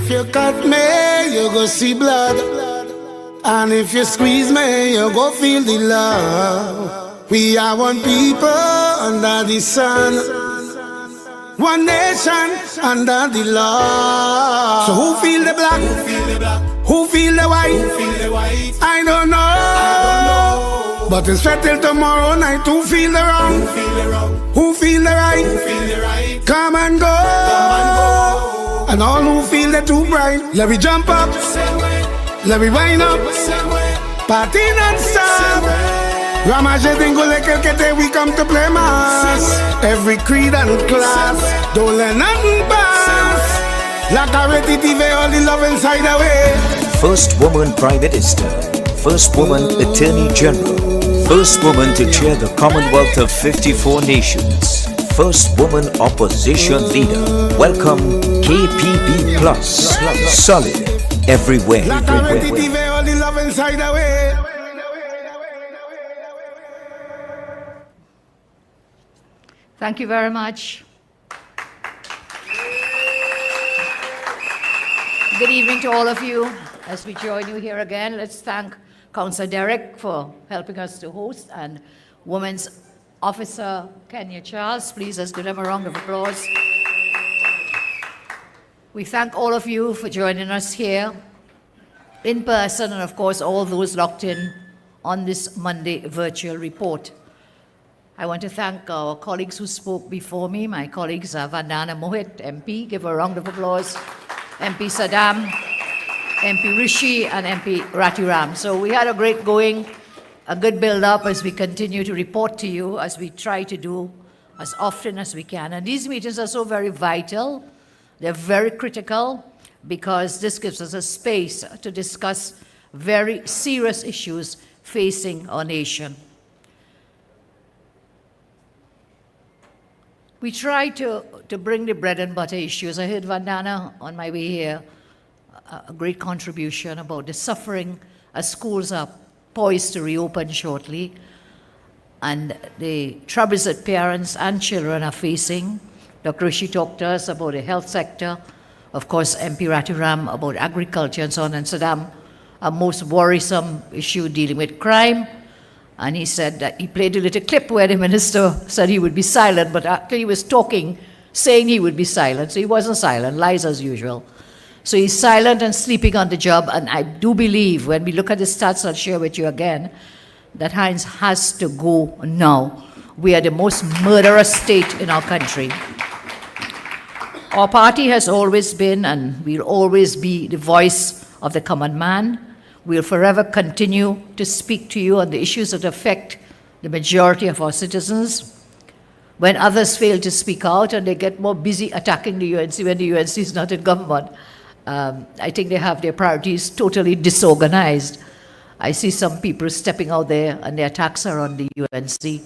If you cut me, you go see blood. And if you squeeze me, you go feel the love. We are one people under the sun, one nation under the law. So who feel the black? Who feel the white? I don't know. But it's set till tomorrow night. Who feel the wrong? Who feel the right? Come and go. And all who feel the too bright, let me jump up, let me wind up, party non-stop. Ramage dingole kelkete, we come to play mass. Every creed and class, don't let nothing pass. Like a ready TV, all the love inside away. First woman Prime Minister, first woman Attorney General, first woman to chair the Commonwealth of 54 nations, first woman opposition leader. Welcome KPB Plus, solid everywhere. Like a ready TV, all the love inside away. Thank you very much. Good evening to all of you. As we join you here again, let's thank Councillor Derek for helping us to host, and Women's Officer Kenya Charles. Please, let's give them a round of applause. We thank all of you for joining us here in person, and of course all those locked in on this Monday virtual report. I want to thank our colleagues who spoke before me. My colleagues are Vandana Mohit, MP, give a round of applause. MP Saddam, MP Rishi, and MP Ratiram. So we had a great going, a good build-up as we continue to report to you, as we try to do as often as we can. And these meetings are so very vital. They're very critical because this gives us a space to discuss very serious issues facing our nation. We try to bring the bread and butter issues. I heard Vandana on my way here, a great contribution about the suffering as schools are poised to reopen shortly, and the troubles that parents and children are facing. Dr. Rishi talked to us about the health sector. Of course, MP Ratiram about agriculture and so on, and Saddam, a most worrisome issue dealing with crime. And he said that he played a little clip where the minister said he would be silent, but actually he was talking, saying he would be silent. So he wasn't silent, lies as usual. So he's silent and sleeping on the job. And I do believe, when we look at the stats I'll share with you again, that Heinz has to go now. We are the most murderous state in our country. Our party has always been and will always be the voice of the common man. We'll forever continue to speak to you on the issues that affect the majority of our citizens. When others fail to speak out and they get more busy attacking the UNC when the UNC is not in government, I think they have their priorities totally disorganized. I see some people stepping out there and their attacks are on the UNC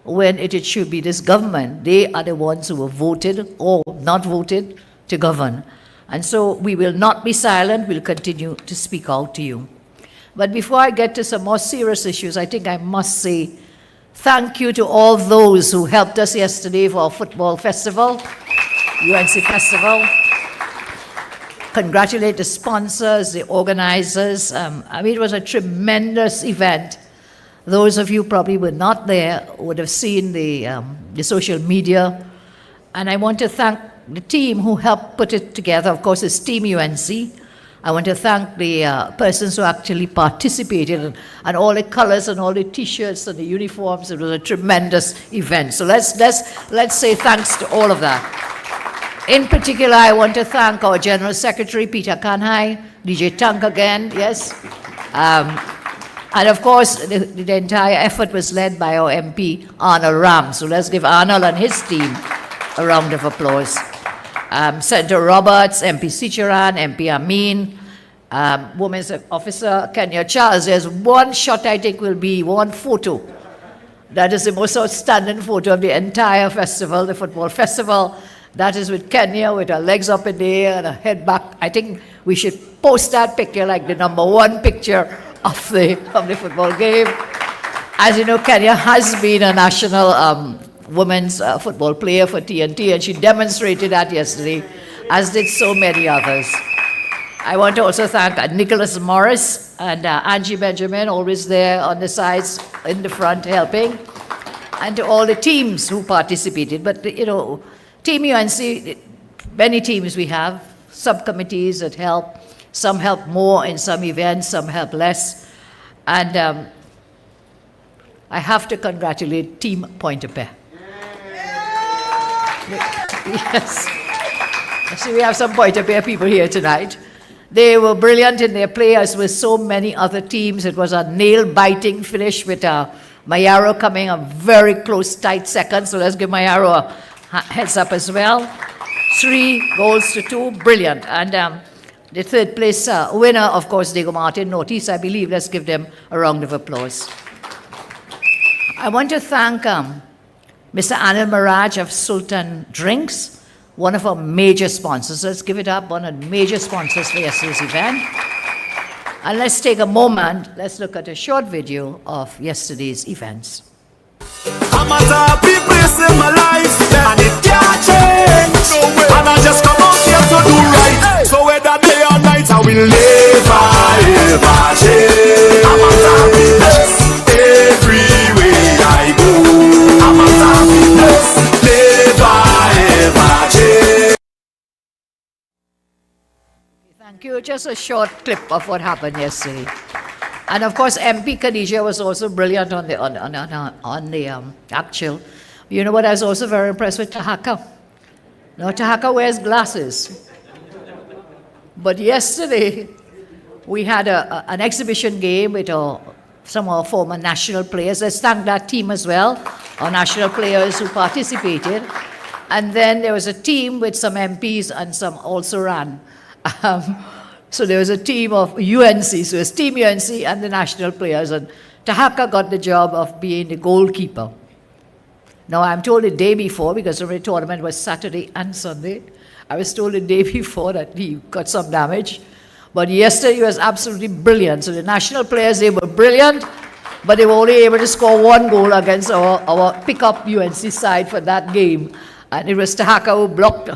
when it should be this government. They are the ones who were voted or not voted to govern. And so we will not be silent, we'll continue to speak out to you. But before I get to some more serious issues, I think I must say thank you to all those who helped us yesterday for our football festival, UNC Festival. Congratulate the sponsors, the organizers. I mean, it was a tremendous event. Those of you probably were not there would have seen the social media. And I want to thank the team who helped put it together. Of course, it's Team UNC. I want to thank the persons who actually participated and all the colors and all the T-shirts and the uniforms. It was a tremendous event. So let's say thanks to all of that. In particular, I want to thank our General Secretary, Peter Kanhai, DJ Tank again, yes. And of course, the entire effort was led by our MP, Arnold Ram. So let's give Arnold and his team a round of applause. Senator Roberts, MP Sicharan, MP Amin, Women's Officer Kenya Charles. There's one shot I think will be one photo. That is the most outstanding photo of the entire festival, the football festival. That is with Kenya with her legs up in the air and her head back. I think we should post that picture like the #1 picture of the football game. As you know, Kenya has been a national women's football player for TNT, and she demonstrated that yesterday, as did so many others. I want to also thank Nicholas Morris and Angie Benjamin, always there on the sides, in the front helping, and to all the teams who participated. But, you know, Team UNC, many teams we have, subcommittees that help. Some help more in some events, some help less. And I have to congratulate Team Pointe-a-Pierre. Yes. See, we have some Pointe-a-Pierre people here tonight. They were brilliant in their play, as with so many other teams. It was a nail-biting finish with Mayaro coming a very close, tight second. So let's give Mayaro a heads up as well. 3-2, brilliant. And the third place winner, of course, Diego Martin Notice, I believe. Let's give them a round of applause. I want to thank Mr. Anil Maraj of Sultan Drinks, one of our major sponsors. Let's give it up, one of the major sponsors for yesterday's event. And let's take a moment, let's look at a short video of yesterday's events. I'm at a happy place in my life, and it can't change. And I just come out here to do right. So whether day or night, I will never ever change. I'm at a happy place every way I go. I'm at a happy place, never ever change. Thank you. Just a short clip of what happened yesterday. And of course, MP Khadija was also brilliant on the actual. You know what? I was also very impressed with Tahaka. Now, Tahaka wears glasses. But yesterday, we had an exhibition game with some of our former national players. Let's thank that team as well, our national players who participated. And then there was a team with some MPs and some also ran. So there was a team of UNC, so it was Team UNC and the national players, and Tahaka got the job of being the goalkeeper. Now, I'm told the day before, because the tournament was Saturday and Sunday, I was told the day before that he got some damage. But yesterday he was absolutely brilliant. So the national players, they were brilliant, but they were only able to score one goal against our pick-up UNC side for that game. And it was Tahaka who blocked.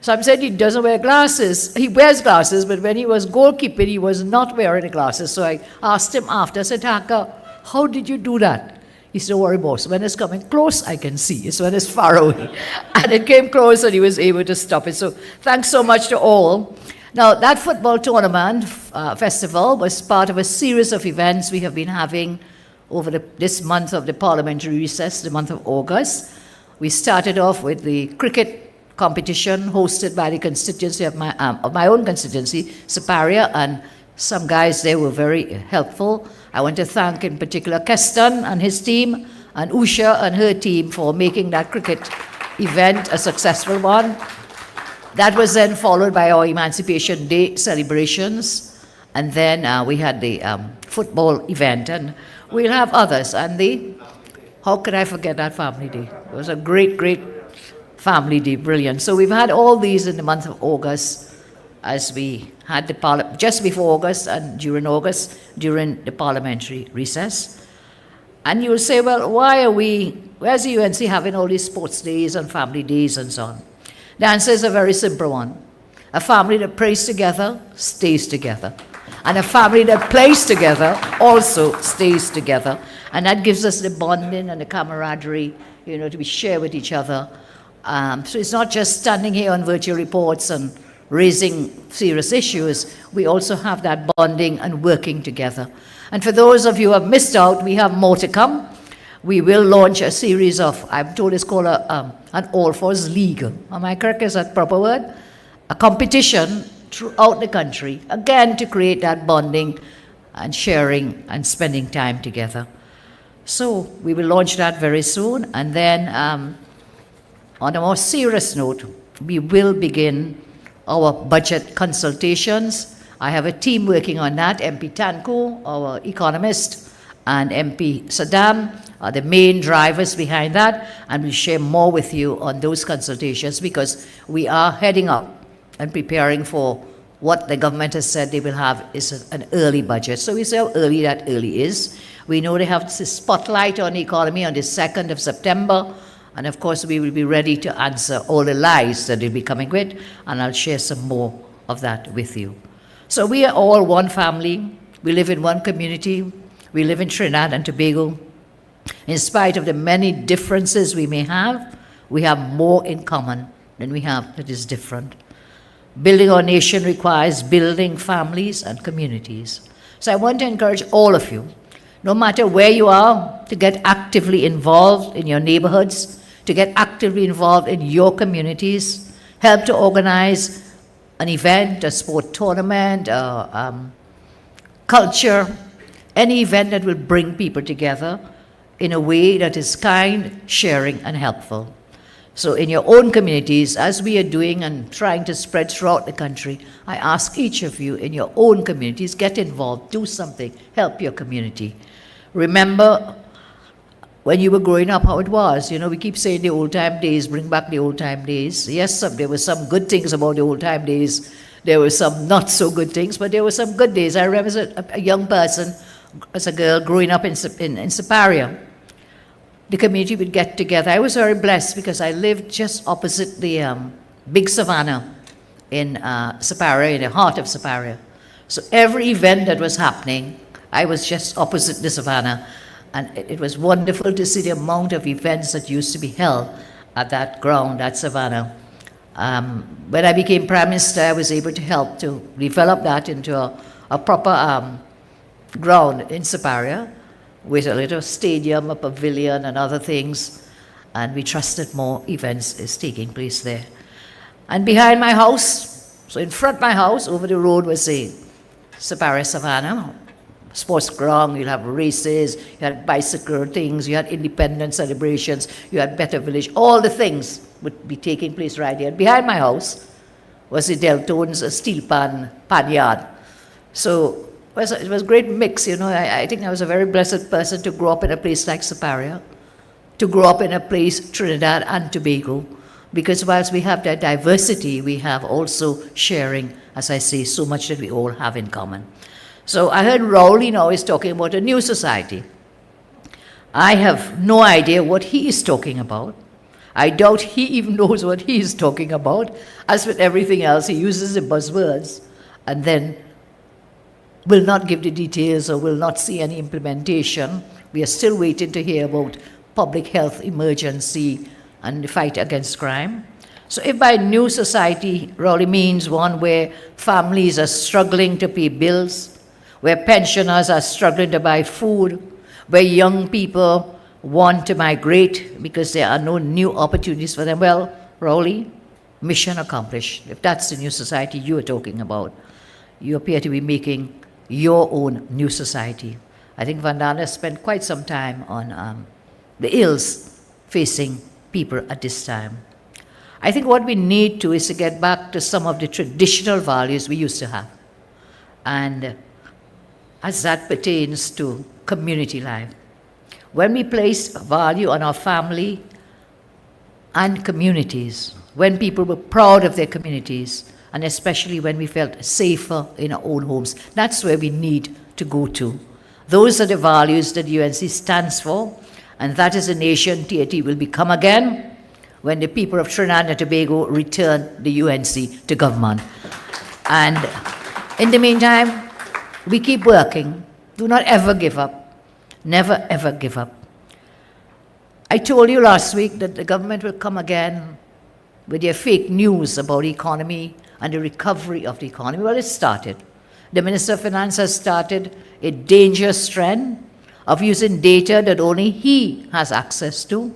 So I'm saying he doesn't wear glasses. He wears glasses, but when he was goalkeeping, he was not wearing the glasses. So I asked him after, I said, Tahaka, how did you do that? He said, don't worry, boss. When it's coming close, I can see. It's when it's far away. And it came close and he was able to stop it. So thanks so much to all. Now, that football tournament festival was part of a series of events we have been having over this month of the parliamentary recess, the month of August. We started off with the cricket competition hosted by the constituency of my own constituency, Siparia, and some guys there were very helpful. I want to thank in particular Keston and his team, and Usha and her team for making that cricket event a successful one. That was then followed by our Emancipation Day celebrations, and then we had the football event, and we'll have others. And how could I forget that family day? It was a great, great family day, brilliant. So we've had all these in the month of August, as we had the just before August and during August, during the parliamentary recess. And you'll say, well, where's the UNC having all these sports days and family days and so on? The answer is a very simple one. A family that prays together stays together. And a family that plays together also stays together. And that gives us the bonding and the camaraderie, to be shared with each other. So it's not just standing here on virtual reports and raising serious issues. We also have that bonding and working together. And for those of you who have missed out, we have more to come. We will launch a series of, I'm told it's called an All Fours League. Am I correct? Is that proper word? A competition throughout the country, again, to create that bonding and sharing and spending time together. So we will launch that very soon. And then on a more serious note, we will begin our budget consultations. I have a team working on that. MP Tanku, our economist, and MP Saddam are the main drivers behind that, and we'll share more with you on those consultations, because we are heading up and preparing for what the government has said they will have is an early budget. So we say how early that early is. We know they have the spotlight on the economy on the 2nd of September, and of course we will be ready to answer all the lies that they'll be coming with, and I'll share some more of that with you. So we are all one family. We live in one community. We live in Trinidad and Tobago. In spite of the many differences we may have, we have more in common than we have that is different. Building our nation requires building families and communities. So I want to encourage all of you, no matter where you are, to get actively involved in your neighborhoods, to get actively involved in your communities, help to organize an event, a sport tournament, culture, any event that will bring people together in a way that is kind, sharing, and helpful. So in your own communities, as we are doing and trying to spread throughout the country, I ask each of you in your own communities, get involved, do something, help your community. Remember when you were growing up how it was. You know, we keep saying the old time days, bring back the old time days. Yes, there were some good things about the old time days. There were some not so good things, but there were some good days. I remember as a young person, as a girl growing up in Siparia, the community would get together. I was very blessed because I lived just opposite the big savannah in Siparia, in the heart of Siparia. So every event that was happening, I was just opposite the savannah. And it was wonderful to see the amount of events that used to be held at that ground, that savannah. When I became Prime Minister, I was able to help to develop that into a proper ground in Siparia, with a little stadium, a pavilion, and other things. And we trusted more events is taking place there. And behind my house, so in front of my house, over the road was a Siparia Savannah, sports ground. You'll have races, you had bicycle things, you had independence celebrations, you had Better Village, all the things would be taking place right here. Behind my house was the Deltones steel pan yard. So it was a great mix, you know. I think I was a very blessed person to grow up in a place like Siparia, to grow up in a place, Trinidad and Tobago, because whilst we have that diversity, we have also sharing, as I say, so much that we all have in common. So I heard Rowley now is talking about a new society. I have no idea what he is talking about. I doubt he even knows what he is talking about. As with everything else, he uses the buzzwords and then will not give the details or will not see any implementation. We are still waiting to hear about public health emergency and the fight against crime. So if by new society Rowley means one where families are struggling to pay bills, where pensioners are struggling to buy food, where young people want to migrate because there are no new opportunities for them, well, Rowley, mission accomplished. If that's the new society you are talking about, you appear to be making your own new society. I think Vandana spent quite some time on the ills facing people at this time. I think what we need to is to get back to some of the traditional values we used to have. And as that pertains to community life. When we place value on our family and communities, when people were proud of their communities, and especially when we felt safer in our own homes, that's where we need to go to. Those are the values that UNC stands for, and that is a nation TAT will become again when the people of Trinidad and Tobago return the UNC to government. And in the meantime, we keep working. Do not ever give up. Never, ever give up. I told you last week that the government will come again with their fake news about the economy and the recovery of the economy. Well, it started. The Minister of Finance has started a dangerous trend of using data that only he has access to.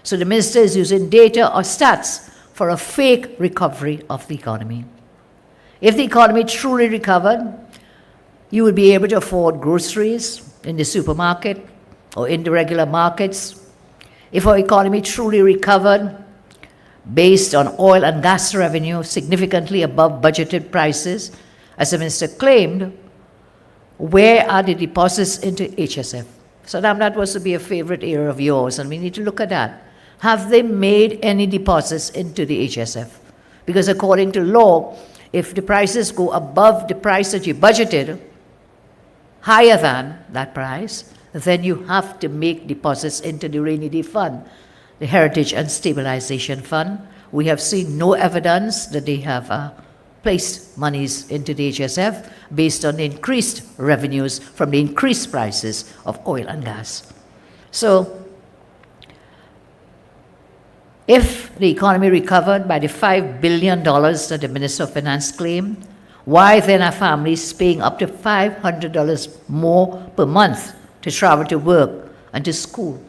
So the minister is using data or stats for a fake recovery of the economy. If the economy truly recovered, you would be able to afford groceries in the supermarket or in the regular markets. If our economy truly recovered based on oil and gas revenue significantly above budgeted prices, as the minister claimed, where are the deposits into HSF? So that was to be a favorite area of yours, and we need to look at that. Have they made any deposits into the HSF? Because according to law, if the prices go above the price that you budgeted, higher than that price, then you have to make deposits into the rainy day fund, the Heritage and Stabilization Fund. We have seen no evidence that they have placed monies into the HSF based on the increased revenues from the increased prices of oil and gas. So, if the economy recovered by the $5 billion that the Minister of Finance claimed, why then are families paying up to $500 more per month to travel to work and to school?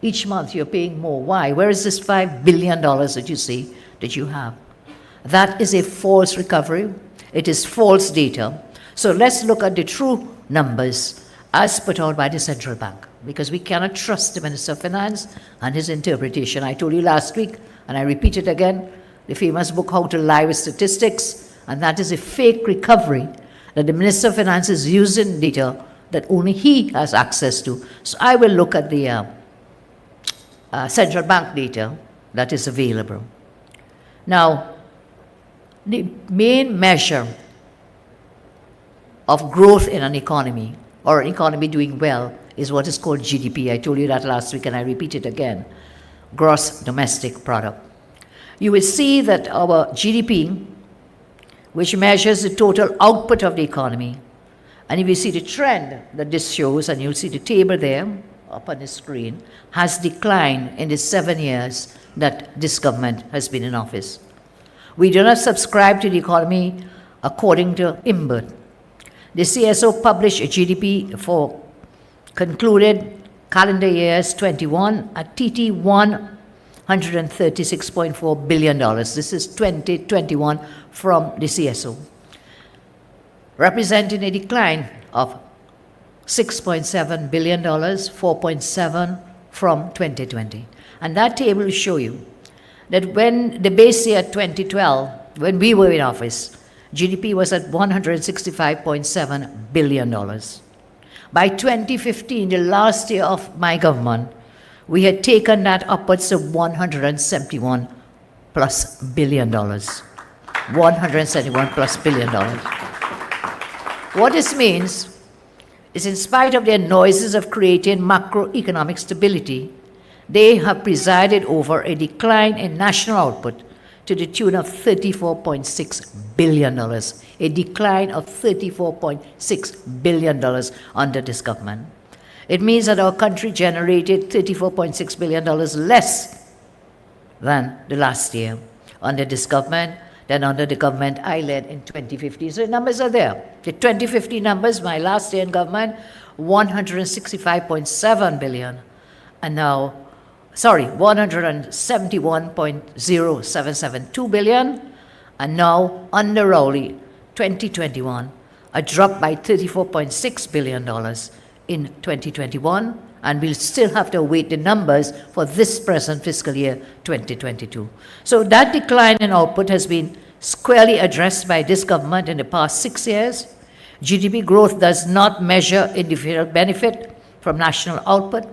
Each month you're paying more. Why? Where is this $5 billion that you say that you have? That is a false recovery. It is false data. So let's look at the true numbers as put out by the central bank, because we cannot trust the Minister of Finance and his interpretation. I told you last week, and I repeat it again, the famous book, How to Lie with Statistics, and that is a fake recovery that the Minister of Finance is using data that only he has access to. So I will look at the central bank data that is available. Now, the main measure of growth in an economy, or an economy doing well, is what is called GDP. I told you that last week and I repeat it again, gross domestic product. You will see that our GDP, which measures the total output of the economy, and if you see the trend that this shows, and you'll see the table there up on the screen, has declined in the 7 years that this government has been in office. We do not subscribe to the economy according to Imbert. The CSO published a GDP for concluded calendar years 21 at TT $136.4 billion. This is 2021 from the CSO, representing a decline of $6.7 billion, 4.7 from 2020. And that table will show you that when the base year 2012, when we were in office, GDP was at $165.7 billion. By 2015, the last year of my government, we had taken that upwards to $171 plus billion. $171 plus billion. What this means is, in spite of their noises of creating macroeconomic stability, they have presided over a decline in national output to the tune of $34.6 billion, a decline of $34.6 billion under this government. It means that our country generated $34.6 billion less than the last year under this government than under the government I led in 2015. So the numbers are there. The 2015 numbers, my last year in government, $165.7 billion, and now, $171.0772 billion, and now under Rowley, 2021, a drop by $34.6 billion in 2021, and we'll still have to await the numbers for this present fiscal year 2022. So that decline in output has been squarely addressed by this government in the past 6 years. GDP growth does not measure individual benefit from national output,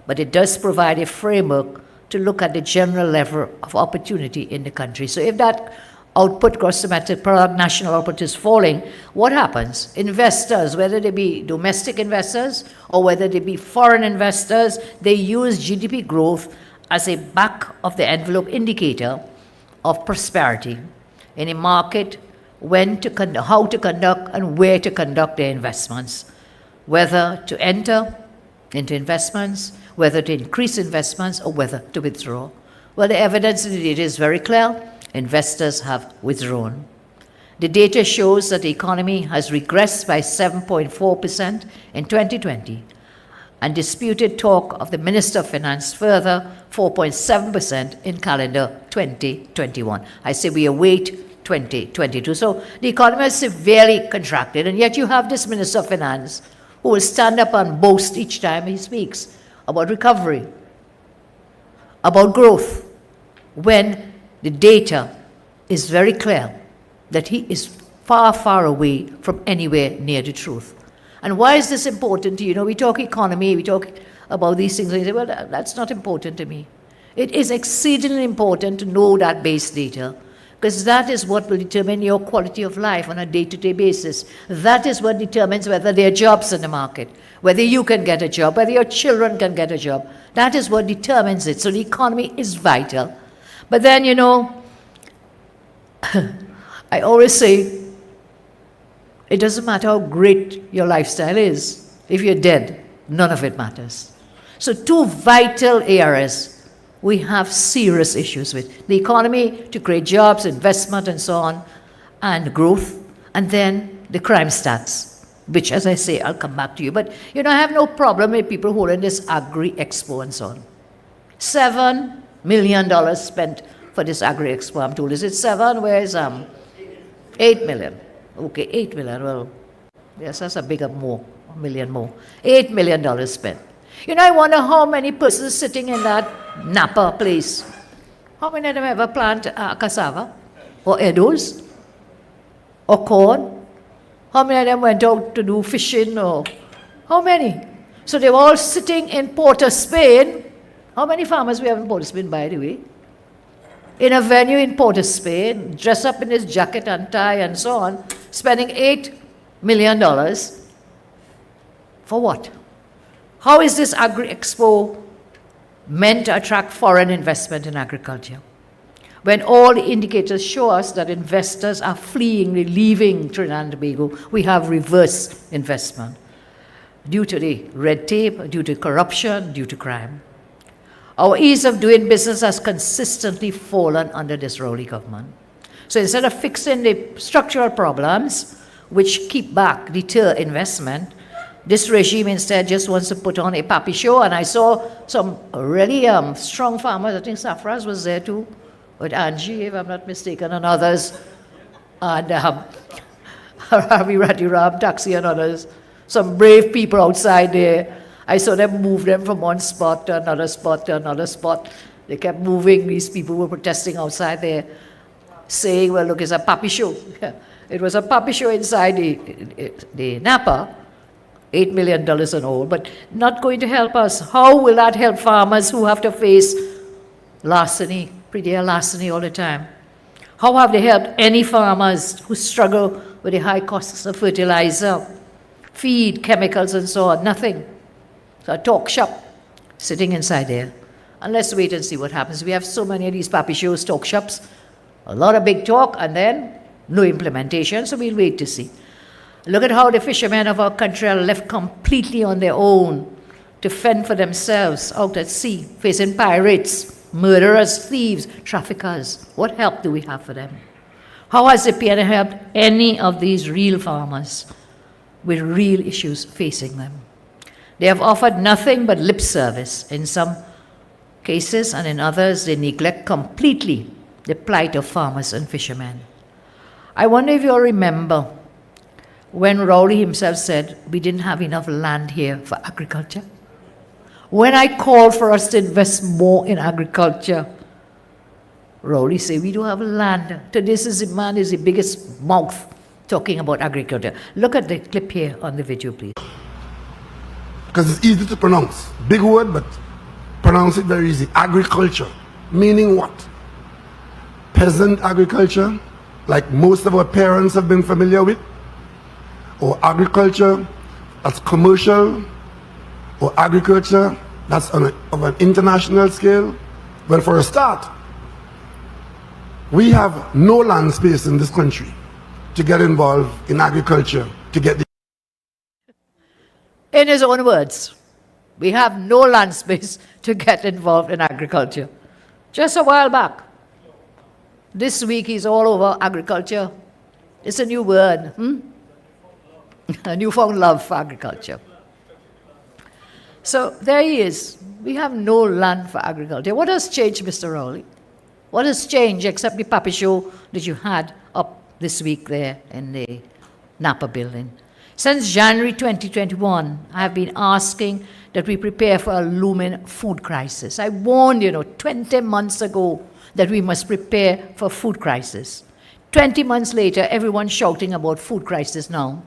but it does provide a framework to look at the general level of opportunity in the country. So if that output, gross domestic product, national output is falling, what happens? Investors, whether they be domestic investors or whether they be foreign investors, they use GDP growth as a back of the envelope indicator of prosperity in a market, how to conduct and where to conduct their investments, whether to enter into investments, whether to increase investments, or whether to withdraw. Well, the evidence in the data is very clear. Investors have withdrawn. The data shows that the economy has regressed by 7.4% in 2020, and disputed talk of the Minister of Finance further 4.7% in calendar 2021. I say we await 2022. So the economy is severely contracted, and yet you have this Minister of Finance who will stand up and boast each time he speaks about recovery, about growth, when the data is very clear that he is far, far away from anywhere near the truth. And why is this important to you? We talk economy, we talk about these things, and you say, well, that's not important to me. It is exceedingly important to know that base data, because that is what will determine your quality of life on a day-to-day basis. That is what determines whether there are jobs in the market, whether you can get a job, whether your children can get a job. That is what determines it. So the economy is vital. But then, I always say, it doesn't matter how great your lifestyle is. If you're dead, none of it matters. So two vital areas we have serious issues with. The economy to create jobs, investment and so on, and growth, and then the crime stats, which, as I say, I'll come back to you. But, you know, I have no problem with people holding this agri-expo and so on. $7 million spent for this agri-expo, I'm told. Is it 7? Where is 8 million? Okay, 8 million. Well, yes, that's a bigger more, $1 million more. $8 million spent. You know, I wonder how many persons sitting in that Napa place, how many of them ever plant cassava or edos or corn? How many of them went out to do fishing or how many? So they were all sitting in Port of Spain. How many farmers we have in Port of Spain, by the way? In a venue in Port of Spain, dressed up in his jacket and tie and so on, spending $8 million for what? How is this Agri-Expo meant to attract foreign investment in agriculture? When all the indicators show us that investors are fleeing, leaving Trinidad and Tobago, we have reverse investment due to the red tape, due to corruption, due to crime. Our ease of doing business has consistently fallen under this Rowley government. So instead of fixing the structural problems which keep back, deter investment, this regime instead just wants to put on a pappy show. And I saw some really strong farmers. I think Safras was there too, with Angie, if I'm not mistaken, and others, and Ravi Ratiram, Taxi and others. Some brave people outside there. I saw them move them from one spot to another spot to another spot. They kept moving. These people were protesting outside there, saying, well, look, it's a puppy show. It was a puppy show inside the Napa, $8 million and all, but not going to help us. How will that help farmers who have to face larceny, pretty larceny all the time? How have they helped any farmers who struggle with the high costs of fertilizer, feed, chemicals and so on? Nothing. So a talk shop sitting inside there. And let's wait and see what happens. We have so many of these puppy shows, talk shops, a lot of big talk and then no implementation, so we'll wait to see. Look at how the fishermen of our country are left completely on their own to fend for themselves out at sea, facing pirates, murderers, thieves, traffickers. What help do we have for them? How has the PNA helped any of these real farmers with real issues facing them? They have offered nothing but lip service in some cases, and in others they neglect completely the plight of farmers and fishermen. I wonder if you'll remember when Rowley himself said we didn't have enough land here for agriculture. When I called for us to invest more in agriculture, Rowley said we don't have land. Today's man is the biggest mouth talking about agriculture. Look at the clip here on the video, please. Because it's easy to pronounce. Big word, but pronounce it very easy. Agriculture. Meaning what? Peasant agriculture, like most of our parents have been familiar with, or agriculture that's commercial, or agriculture that's of an international scale. Well, for a start, we have no land space in this country to get involved in agriculture, to get the... In his own words, we have no land space to get involved in agriculture. Just a while back, this week he's all over agriculture. It's a new word, a newfound love for agriculture. So there he is. We have no land for agriculture. What has changed, Mr. Rowley? What has changed except the puppy show that you had up this week there in the Napa building? Since January 2021, I have been asking that we prepare for a looming food crisis. I warned, 20 months ago that we must prepare for food crisis. 20 months later, everyone's shouting about food crisis now.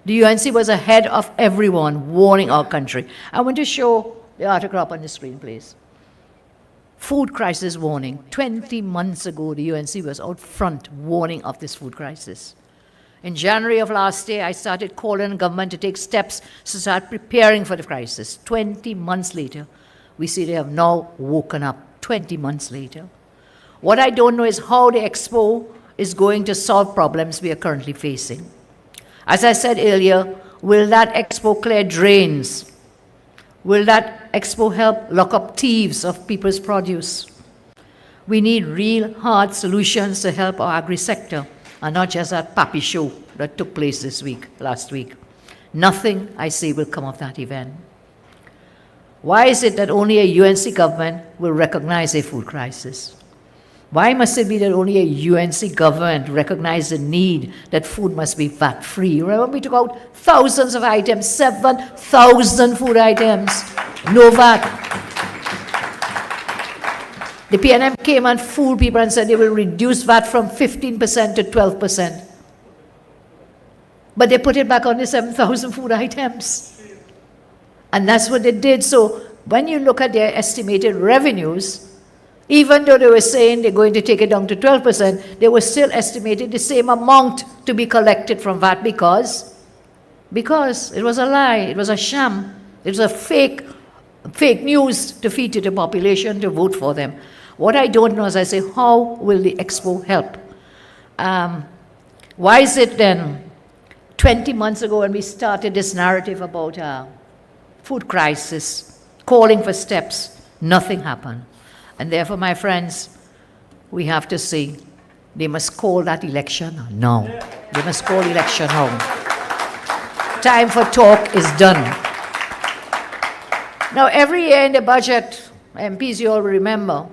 The UNC was ahead of everyone, warning our country. I want to show the article up on the screen, please. Food crisis warning. 20 months ago, the UNC was out front warning of this food crisis. In January of last year, I started calling on government to take steps to start preparing for the crisis. 20 months later, we see they have now woken up. 20 months later. What I don't know is how the expo is going to solve problems we are currently facing. As I said earlier, will that expo clear drains? Will that expo help lock up thieves of people's produce? We need real hard solutions to help our agri-sector, and not just that pappy show that took place last week. Nothing, I say, will come of that event. Why is it that only a UNC government will recognize a food crisis? Why must it be that only a UNC government recognize the need that food must be VAT-free? Remember, we took out thousands of items, 7,000 food items, no VAT. The PNM came and fooled people and said they will reduce VAT from 15% to 12%. But they put it back on the 7,000 food items. And that's what they did. So when you look at their estimated revenues, even though they were saying they're going to take it down to 12%, they were still estimating the same amount to be collected from VAT because it was a lie, it was a sham, it was a fake news to feed to the population to vote for them. What I don't know is, I say, how will the expo help? Why is it then 20 months ago when we started this narrative about food crisis, calling for steps, nothing happened? And therefore, my friends, we have to say, they must call that election now. They must call election now. Time for talk is done. Now, every year in the budget, MPs, you all remember,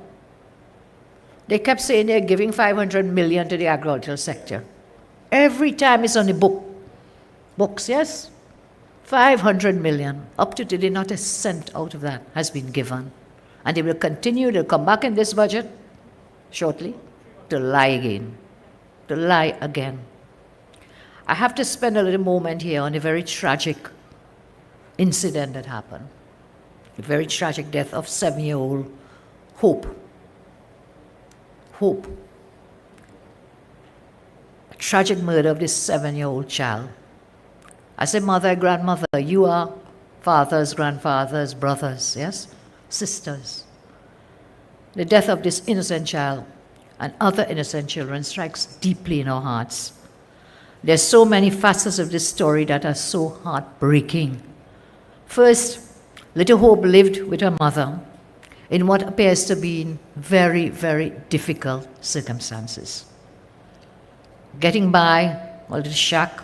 they kept saying they're giving 500 million to the agricultural sector. Every time it's on the books, yes? 500 million. Up to today, not a cent out of that has been given. And they will continue, they'll come back in this budget shortly to lie again. To lie again. I have to spend a little moment here on a very tragic incident that happened. The very tragic death of 7-year-old Hope. Hope. A tragic murder of this 7-year-old child. As a mother, grandmother, you are fathers, grandfathers, brothers, yes? Sisters. The death of this innocent child and other innocent children strikes deeply in our hearts. There's so many facets of this story that are so heartbreaking. First, little Hope lived with her mother in what appears to be very, very difficult circumstances. Getting by, a little shack,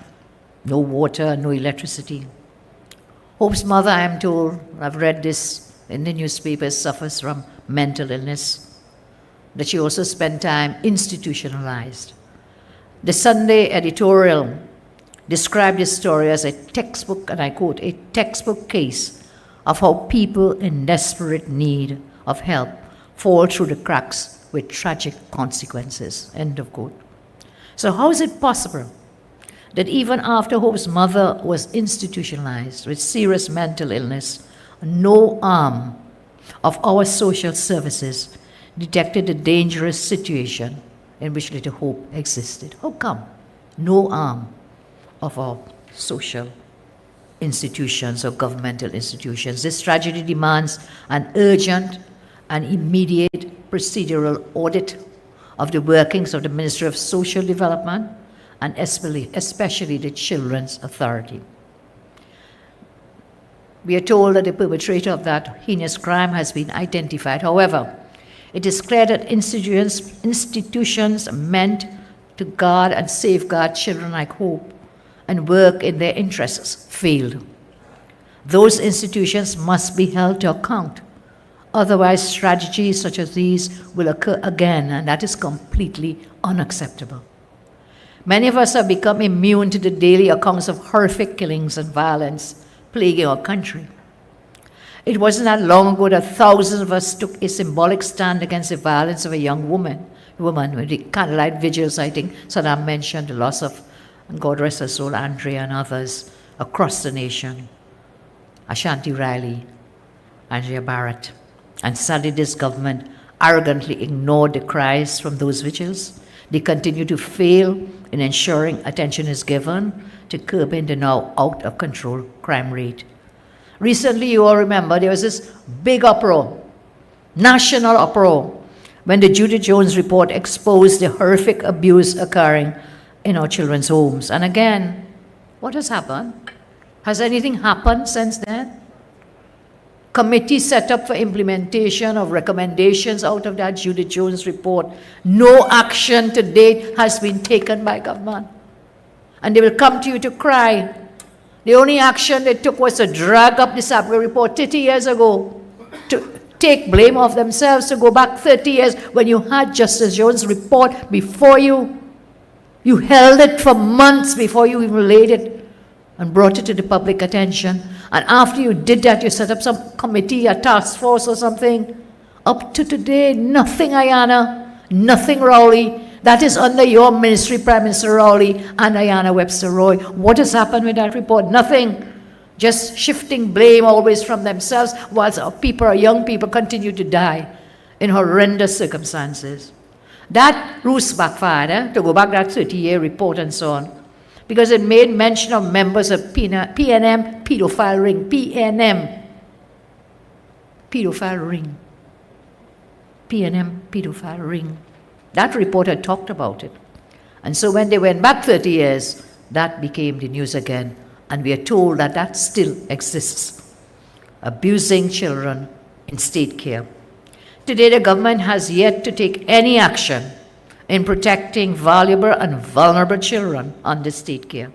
no water, no electricity. Hope's mother, I am told, I've read this in the newspapers, suffers from mental illness, that she also spent time institutionalized. The Sunday editorial described this story as a textbook, and I quote, a textbook case of how people in desperate need of help fall through the cracks with tragic consequences, end of quote. So how is it possible that even after Hope's mother was institutionalized with serious mental illness, no arm of our social services detected the dangerous situation in which little Hope existed? How come? No arm of our social institutions or governmental institutions. This tragedy demands an urgent and immediate procedural audit of the workings of the Ministry of Social Development and especially the Children's Authority. We are told that the perpetrator of that heinous crime has been identified. However, it is clear that institutions meant to guard and safeguard children like Hope and work in their interests failed. Those institutions must be held to account. Otherwise, strategies such as these will occur again, and that is completely unacceptable. Many of us have become immune to the daily accounts of horrific killings and violence plaguing our country. It wasn't that long ago that thousands of us took a symbolic stand against the violence of a young woman with the candlelight vigils. I think Saddam mentioned the loss of, and God rest her soul, Andrea and others across the nation. Ashanti Riley, Andrea Barrett. And sadly, this government arrogantly ignored the cries from those vigils. They continue to fail in ensuring attention is given to curbing the now out-of-control crime rate. Recently, you all remember, there was this big uproar, national uproar, when the Judith Jones report exposed the horrific abuse occurring in our children's homes. And again, what has happened? Has anything happened since then? Committee set up for implementation of recommendations out of that Judith Jones report. No action to date has been taken by government. And they will come to you to cry. The only action they took was to drag up the Siparia report 30 years ago, to take blame of themselves, to go back 30 years when you had Justice Jones' report before you. You held it for months before you even laid it and brought it to the public attention. And after you did that, you set up some committee, a task force or something. Up to today, nothing, Ayana, nothing, Rowley. That is under your ministry, Prime Minister Rowley and Ayana Webster Roy. What has happened with that report? Nothing. Just shifting blame always from themselves, whilst our people, our young people, continue to die in horrendous circumstances. That ruse backfired, to go back that 30-year report and so on, because it made mention of members of PNM pedophile ring, PNM pedophile ring, PNM pedophile ring. That report had talked about it. And so when they went back 30 years, that became the news again. And we are told that that still exists, abusing children in state care. Today, the government has yet to take any action in protecting valuable and vulnerable children under state care.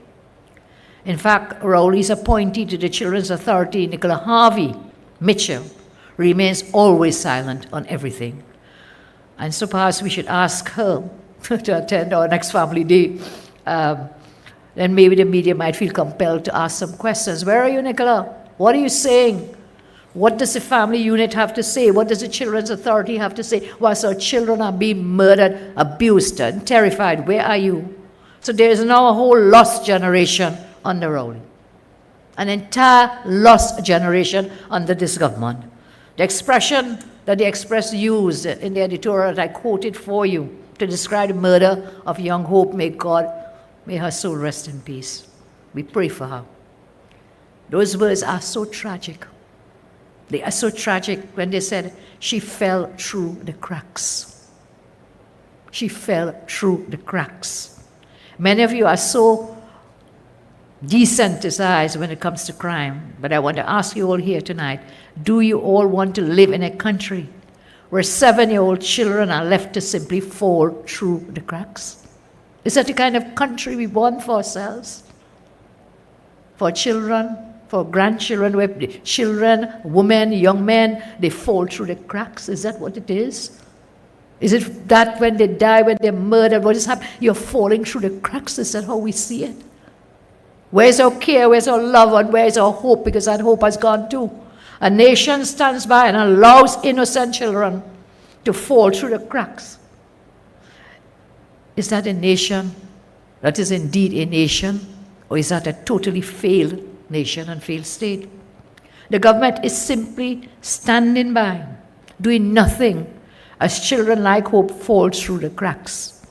In fact, Rowley's appointee to the Children's Authority, Nicola Harvey Mitchell, remains always silent on everything. And so perhaps we should ask her to attend our next family day. Then maybe the media might feel compelled to ask some questions. Where are you, Nicola? What are you saying? What does the family unit have to say? What does the Children's Authority have to say? Whilst our children are being murdered, abused, and terrified, where are you? So there is now a whole lost generation under Rowley. An entire lost generation under this government. The expression that the Express used in the editorial that I quoted for you to describe the murder of young Hope, may her soul rest in peace. We pray for her. Those words are so tragic. They are so tragic when they said she fell through the cracks. She fell through the cracks. Many of you are so desensitized when it comes to crime, but I want to ask you all here tonight, do you all want to live in a country where 7-year-old children are left to simply fall through the cracks? Is that the kind of country we want for ourselves? For children, for grandchildren, where children, women, young men, they fall through the cracks? Is that what it is? Is it that when they die, when they're murdered, what is happening? You're falling through the cracks. Is that how we see it? Where's our care? Where's our love? And where's our hope? Because that hope has gone too. A nation stands by and allows innocent children to fall through the cracks. Is that a nation that is indeed a nation? Or is that a totally failed nation and failed state? The government is simply standing by, doing nothing as children like Hope fall through the cracks.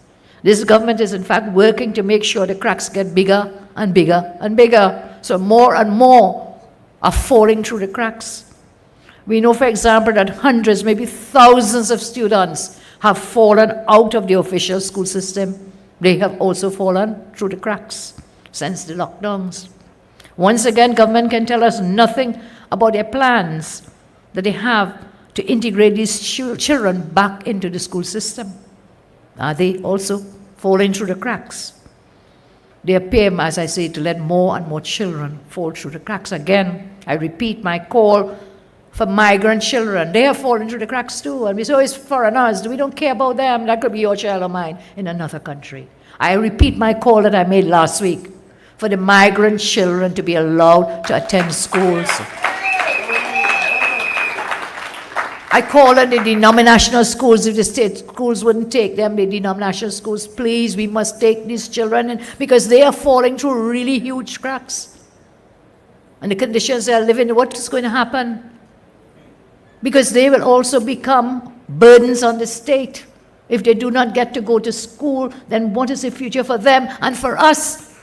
This government is in fact working to make sure the cracks get bigger and bigger and bigger. So more and more are falling through the cracks. We know, for example, that hundreds, maybe thousands of students have fallen out of the official school system. They have also fallen through the cracks since the lockdowns. Once again, government can tell us nothing about their plans that they have to integrate these children back into the school system. Are they also falling through the cracks? They appear, as I say, to let more and more children fall through the cracks. Again, I repeat my call for migrant children. They have fallen through the cracks too. And we say, oh, it's foreigners. We don't care about them. That could be your child or mine in another country. I repeat my call that I made last week for the migrant children to be allowed to attend schools. I call on the denominational schools. If the state schools wouldn't take them, the denominational schools, please, we must take these children in, because they are falling through really huge cracks. And the conditions they are living in, what is going to happen? Because they will also become burdens on the state. If they do not get to go to school, then what is the future for them and for us?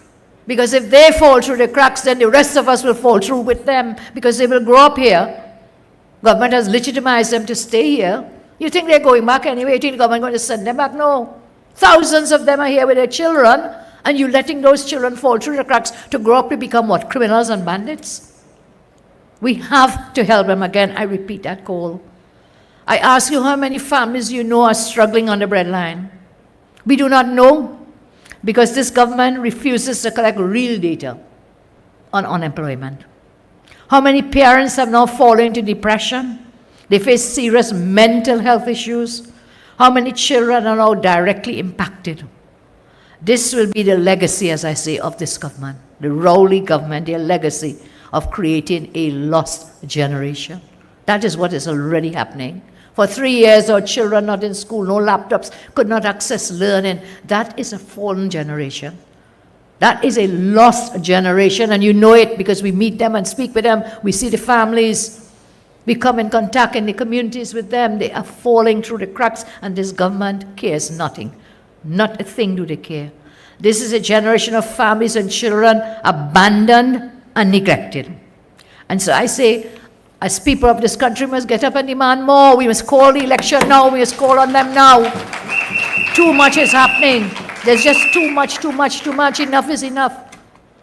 Because if they fall through the cracks, then the rest of us will fall through with them, because they will grow up here. Government has legitimized them to stay here, You think they're going back anyway? You think the government going to send them back? No. Thousands of them are here with their children, and you're letting those children fall through the cracks to grow up to become what? Criminals and bandits? We have to help them again. I repeat that call. I ask you how many families you know are struggling on the breadline. We do not know because this government refuses to collect real data on unemployment. How many parents have now fallen into depression? They face serious mental health issues. How many children are now directly impacted? This will be the legacy, as I say, of this government, the Rowley government, their legacy of creating a lost generation. That is what is already happening. For 3 years, our children not in school, no laptops, could not access learning. That is a fallen generation. That is a lost generation, and you know it because we meet them and speak with them. We see the families. We come in contact in the communities with them. They are falling through the cracks, and this government cares nothing. Not a thing do they care. This is a generation of families and children abandoned and neglected. And so I say, as people of this country, we must get up and demand more. We must call the election now. We must call on them now. Too much is happening. There's just too much. Enough is enough.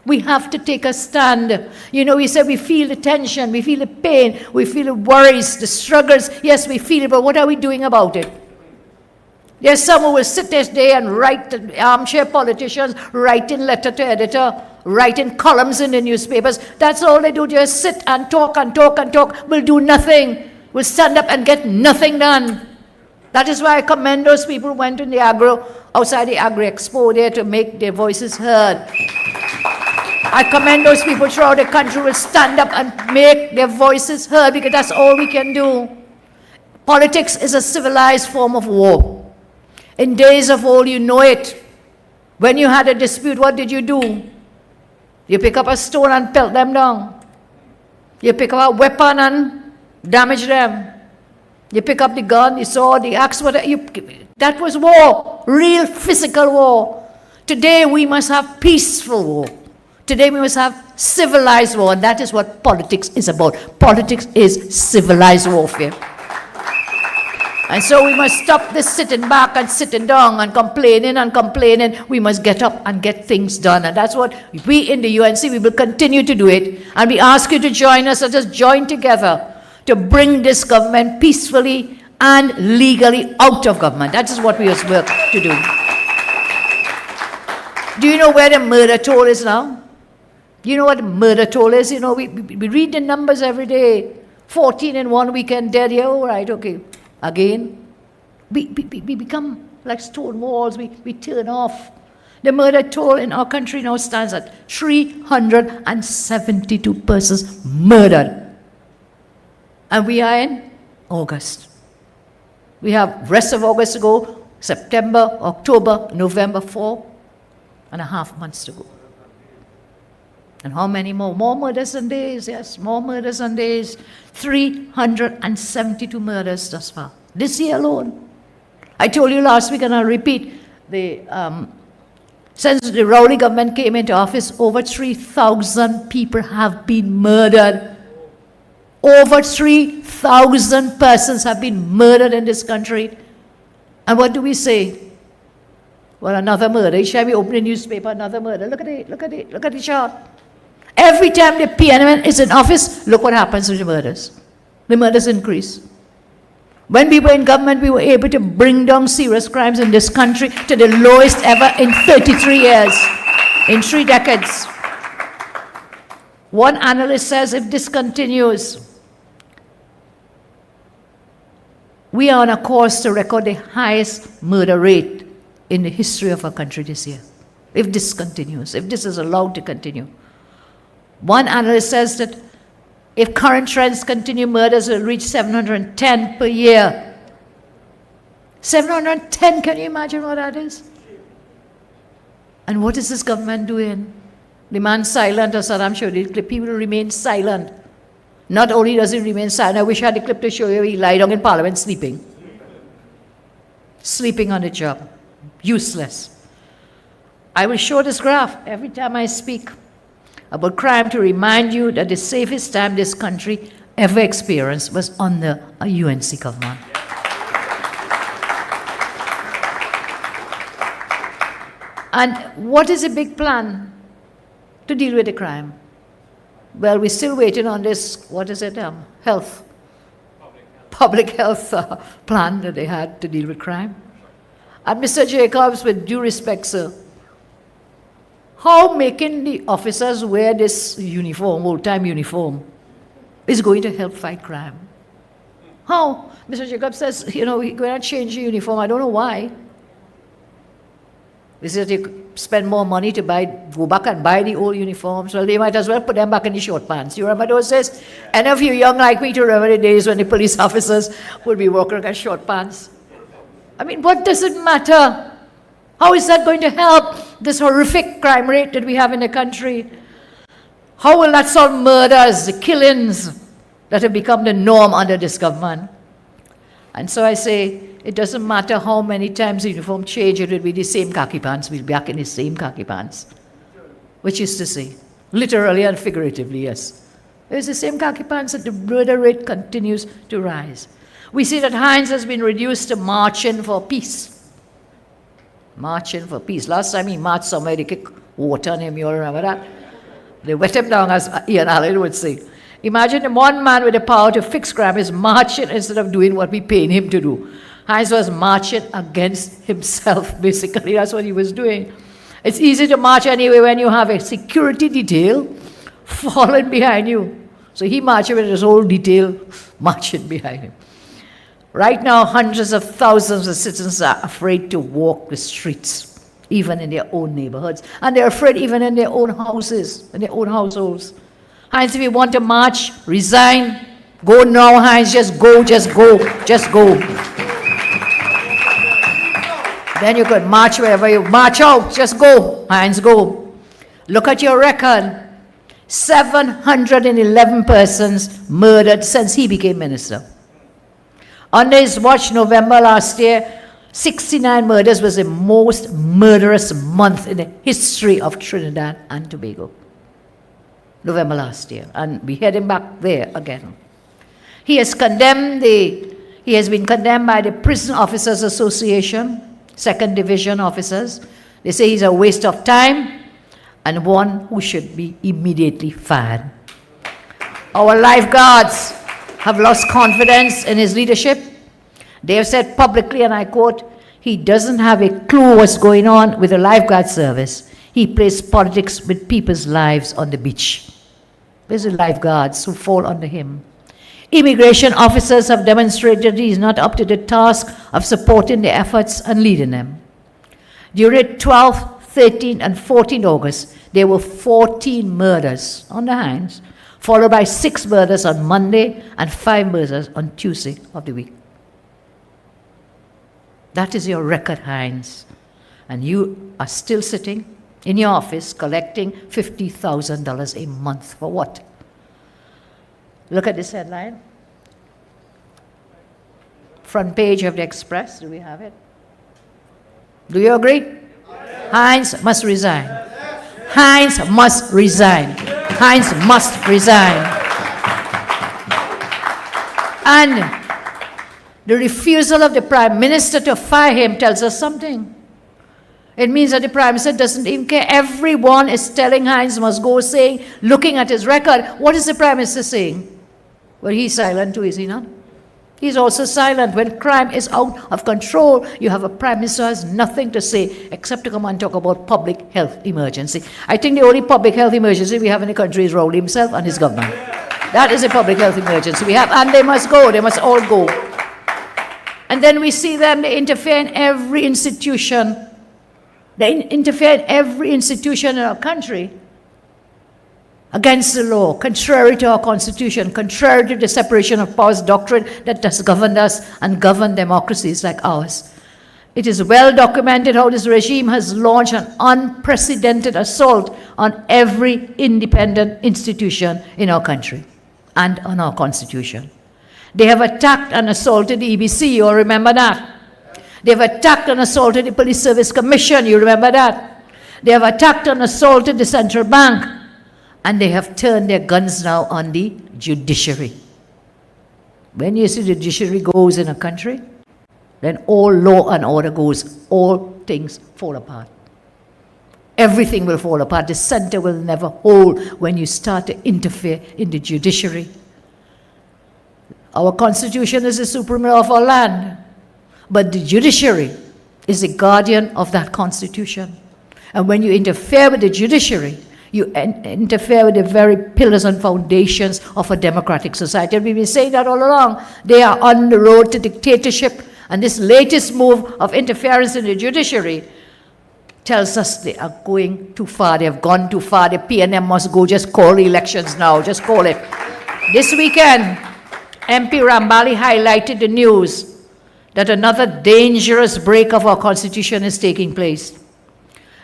We have to take a stand. You know, we said we feel the tension, we feel the pain, we feel the worries, the struggles. Yes, we feel it, but what are we doing about it? There's some who will sit this day and write, armchair politicians, writing letter to editor, writing columns in the newspapers. That's all they do, just sit and talk and talk and talk. Will do nothing. Will stand up and get nothing done. That is why I commend those people who went in the outside the agro expo there to make their voices heard. I commend those people throughout the country who will stand up and make their voices heard because that's all we can do. Politics is a civilized form of war. In days of old, you know it. When you had a dispute, what did you do? You pick up a stone and pelt them down. You pick up a weapon and damage them. You pick up the gun, the sword, the axe, whatever. That was war, real physical war. Today we must have peaceful war. Today we must have civilized war, and that is what politics is about. Politics is civilized warfare. And so we must stop this sitting back and sitting down and complaining. We must get up and get things done. And that's what we in the UNC, we will continue to do it. And we ask you to join us. Let us join together to bring this government peacefully and legally out of government. That is what we must work to do. Do you know where the murder toll is now? You know what the murder toll is? You know, we read the numbers every day. 14 in one weekend dead. Yeah, all right, okay. Again, we become like stone walls. We turn off. The murder toll in our country now stands at 372 persons murdered. And we are in August. We have rest of August to go, September, October, November, 4.5 months to go. And how many more? More murders and days, yes, more murders and days. 372 murders thus far, this year alone. I told you last week, and I'll repeat, since the Rowley government came into office, over 3,000 people have been murdered. Over 3,000 persons have been murdered in this country. And what do we say? Well, another murder. Each time we open a newspaper, another murder. Look at the chart. Every time the PNM is in office, look what happens to the murders. The murders increase. When we were in government, we were able to bring down serious crimes in this country to the lowest ever in 33 years, in 3 decades. One analyst says if this continues, we are on a course to record the highest murder rate in the history of our country this year. If this continues, if this is allowed to continue. One analyst says that if current trends continue, murders will reach 710 per year. 710, can you imagine what that is? And what is this government doing? The man silent, as Saddam showed the clip, he will remain silent. Not only does he remain silent, I wish I had the clip to show you, he lied down in Parliament sleeping. Sleeping on the job. Useless. I will show this graph every time I speak about crime to remind you that the safest time this country ever experienced was under a UNC government. And what is a big plan to deal with the crime? Well, we're still waiting on this, what is it, public health plan that they had to deal with crime. And Mr. Jacobs, with due respect, sir, how making the officers wear this uniform, old-time uniform, is going to help fight crime? How? Mr. Jacobs says, we're going to change the uniform. I don't know why. Is it you spend more money to go back and buy the old uniforms? Well, they might as well put them back in the short pants. You remember those days? Any of you young like me to remember the days when the police officers would be walking in short pants? I mean, what does it matter? How is that going to help this horrific crime rate that we have in the country? How will that solve murders, the killings that have become the norm under this government? And so I say, it doesn't matter how many times the uniform change, it will be the same khaki pants. We'll be back in the same khaki pants. Which is to say, literally and figuratively, yes. It's the same khaki pants that the murder rate continues to rise. We see that Heinz has been reduced to marching for peace. Marching for peace. Last time he marched somewhere, they kicked water on him, you all remember that? They wet him down, as Ian Allen would say. Imagine the one man with the power to fix crime is marching instead of doing what we pay him to do. Heinz was marching against himself, basically. That's what he was doing. It's easy to march anyway when you have a security detail following behind you. So he marched with his whole detail marching behind him. Right now, hundreds of thousands of citizens are afraid to walk the streets, even in their own neighborhoods. And they're afraid even in their own houses, in their own households. Heinz, if you want to march, resign. Go now, Heinz. Just go, just go, just go. Then you could march wherever you march out. Just go, Heinz, go. Look at your record. 711 persons murdered since he became minister. Under his watch, November last year, 69 murders was the most murderous month in the history of Trinidad and Tobago. November last year. And we had him back there again. He has been condemned by the Prison Officers Association, 2nd Division officers. They say he's a waste of time and one who should be immediately fired. Our lifeguards have lost confidence in his leadership. They have said publicly, and I quote, he doesn't have a clue what's going on with the lifeguard service. He plays politics with people's lives on the beach. There's the lifeguards who fall under him. Immigration officers have demonstrated he is not up to the task of supporting the efforts and leading them. During 12th, 13th, and 14th August, there were 14 murders on the Heinz, followed by 6 murders on Monday and 5 murders on Tuesday of the week. That is your record, Heinz. And you are still sitting in your office collecting $50,000 a month. For what? Look at this headline. Front page of the Express. Do we have it? Do you agree? Yes. Heinz must resign. Yes. Heinz must resign. Yes. Heinz must resign. And the refusal of the Prime Minister to fire him tells us something. It means that the Prime Minister doesn't even care. Everyone is telling Heinz must go, saying, looking at his record, what is the Prime Minister saying? Well, he's silent too, is he not? He's also silent. When crime is out of control, you have a Prime Minister who has nothing to say except to come and talk about public health emergency. I think the only public health emergency we have in the country is Rowley himself and his government. That is a public health emergency we have, and they must go. They must all go. And then we see them, they interfere in every institution. They interfere in every institution in our country against the law, contrary to our Constitution, contrary to the separation of powers doctrine that has governed us and governed democracies like ours. It is well documented how this regime has launched an unprecedented assault on every independent institution in our country and on our Constitution. They have attacked and assaulted the EBC, you all remember that. They have attacked and assaulted the Police Service Commission, you remember that. They have attacked and assaulted the Central Bank. And they have turned their guns now on the judiciary. When you see the judiciary goes in a country, then all law and order goes, all things fall apart. everything will fall apart. The center will never hold when you start to interfere in the judiciary. Our constitution is the supreme law of our land, but the judiciary is the guardian of that constitution. And when you interfere with the judiciary, you interfere with the very pillars and foundations of a democratic society. And we've been saying that all along. They are on the road to dictatorship. And this latest move of interference in the judiciary tells us they are going too far. They have gone too far. The PNM must go. Just call the elections now. Just call it. This weekend, MP Rambali highlighted the news that another dangerous break of our constitution is taking place.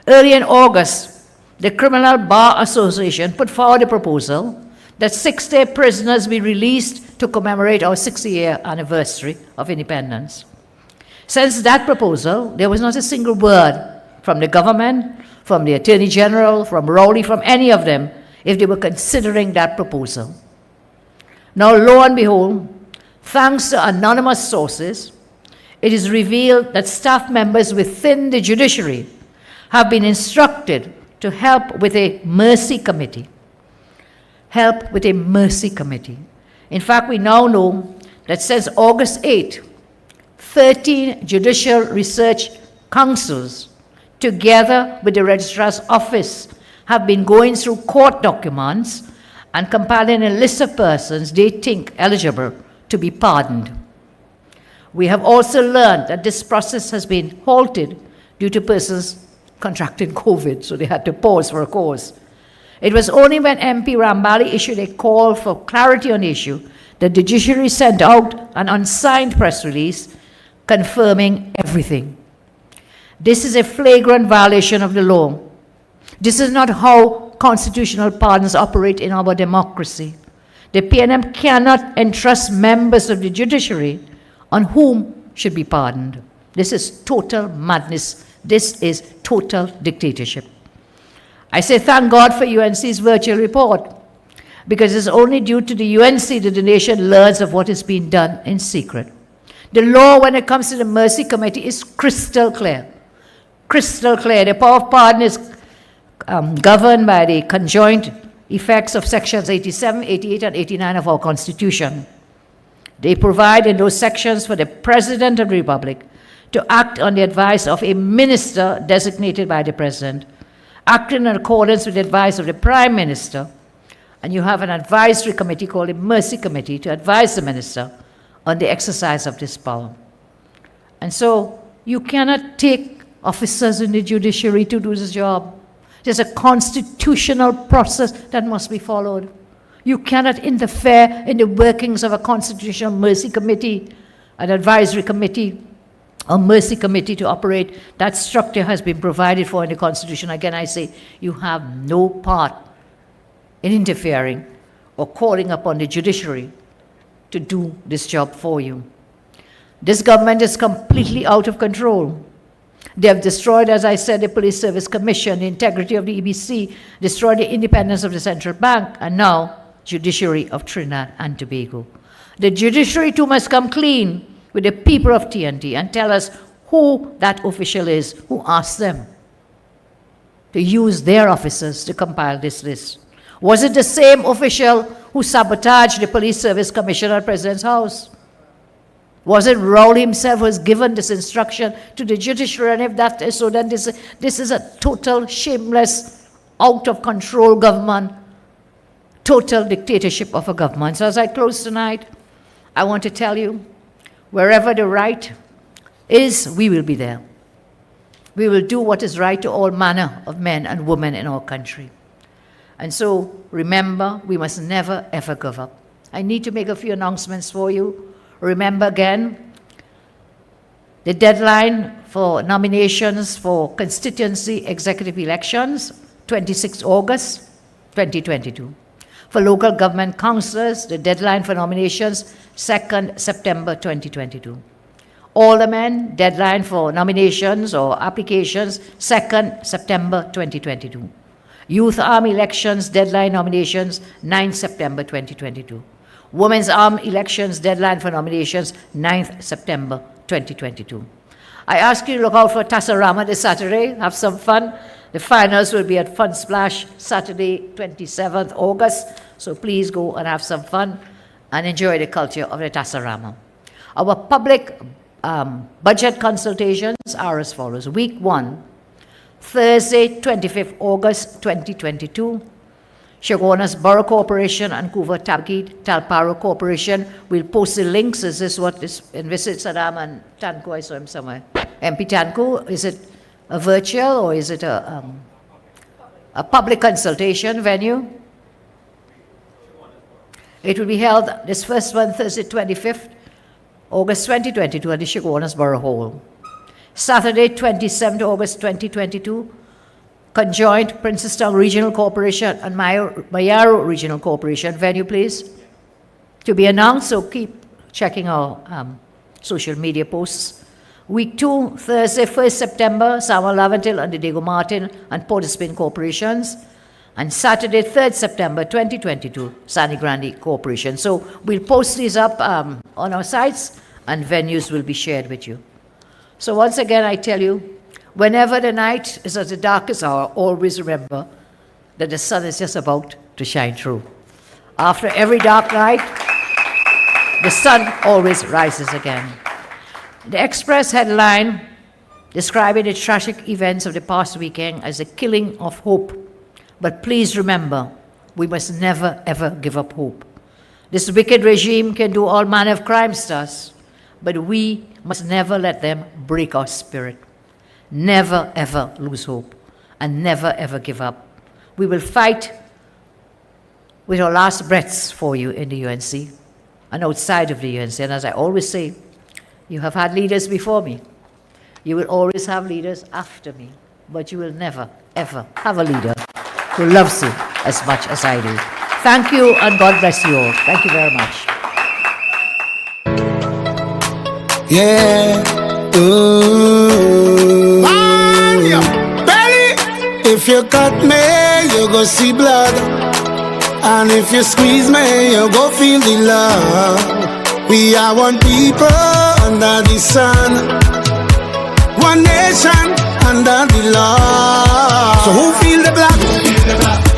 Early in August, the Criminal Bar Association put forward a proposal that 6-day prisoners be released to commemorate our 60-year anniversary of independence. Since that proposal, there was not a single word from the government, from the Attorney General, from Rowley, from any of them, if they were considering that proposal. Now, lo and behold, thanks to anonymous sources, it is revealed that staff members within the judiciary have been instructed to help with a mercy committee. Help with a mercy committee. In fact, we now know that since August 8, 13 judicial research councils, together with the registrar's office, have been going through court documents and compiling a list of persons they think eligible to be pardoned. We have also learned that this process has been halted due to persons contracted COVID, so they had to pause for a cause. It was only when MP Rambali issued a call for clarity on the issue that the judiciary sent out an unsigned press release confirming everything. This is a flagrant violation of the law. This is not how constitutional pardons operate in our democracy. The PNM cannot entrust members of the judiciary on whom should be pardoned. This is total madness. This is total dictatorship. I say thank God for UNC's virtual report, because it's only due to the UNC that the nation learns of what is being done in secret. The law, when it comes to the Mercy Committee, is crystal clear. Crystal clear. The power of pardon is governed by the conjoint effects of sections 87, 88, and 89 of our Constitution. They provide in those sections for the President of the Republic to act on the advice of a minister designated by the President, acting in accordance with the advice of the Prime Minister, and you have an advisory committee called the Mercy Committee to advise the minister on the exercise of this power. And so you cannot take officers in the judiciary to do this job. There's a constitutional process that must be followed. You cannot interfere in the workings of a constitutional mercy committee, an advisory committee, a mercy committee to operate. That structure has been provided for in the Constitution. Again, I say you have no part in interfering or calling upon the judiciary to do this job for you. This government is completely out of control. They have destroyed, as I said, the Police Service Commission, the integrity of the EBC, destroyed the independence of the central bank, and now judiciary of Trinidad and Tobago. The judiciary too must come clean with the people of TNT and tell us who that official is, who asked them to use their officers to compile this list. Was it the same official who sabotaged the Police Service Commission at President's house? Was it Rowley himself who was given this instruction to the judiciary? And if that is so, then this is a total shameless, out-of-control government, total dictatorship of a government. So as I close tonight, I want to tell you, wherever the right is, we will be there. We will do what is right to all manner of men and women in our country. And so, remember, we must never, ever give up. I need to make a few announcements for you. Remember again, the deadline for nominations for constituency executive elections, 26 August 2022. For local government councillors, the deadline for nominations, 2nd September 2022. Aldermen, deadline for nominations or applications, 2nd September 2022. Youth Arm elections, deadline nominations, 9th September 2022. Women's Arm elections, deadline for nominations, 9th September 2022. I ask you to look out for Tasarama this Saturday, have some fun. The finals will be at Fun Splash Saturday, 27th August. So please go and have some fun and enjoy the culture of the Tasarama. Our public budget consultations are as follows. Week 1, Thursday, 25th August 2022. Chaguanas Borough Corporation and Vancouver Tabaki Talparo Corporation will post the links. Is this what is in Visit Saddam and Tanko? I saw him somewhere. MP Tanko, is it a virtual or is it a public consultation venue? It will be held this first one, Thursday, 25th August 2022 at the Chaguanas Borough Hall. Saturday, 27th August 2022, conjoint Princestown Regional Corporation and Mayaro Regional Corporation. Venue, please. To be announced, so keep checking our social media posts. Week 2, Thursday, 1st September, Samuel Laventil and the Diego Martin and Portispan Corporations. And Saturday, 3rd September 2022, Sani Grande Corporation. So we'll post these up on our sites and venues will be shared with you. So once again, I tell you, whenever the night is at the darkest hour, always remember that the sun is just about to shine through. After every dark night, the sun always rises again. The Express headline describing the tragic events of the past weekend as a killing of hope. But please remember, we must never ever give up hope. This wicked regime can do all manner of crimes to us, but we must never let them break our spirit. Never ever lose hope and never ever give up. We will fight with our last breaths for you in the UNC and outside of the UNC. And as I always say, you have had leaders before me. You will always have leaders after me, but you will never ever have a leader who loves you as much as I do. Thank you and God bless you all. Thank you very much. Yeah. Ooh. Belly. If you cut me, you go see blood. And if you squeeze me, you go feel the love. We are one people under the sun, one nation under the law. So who feel the black?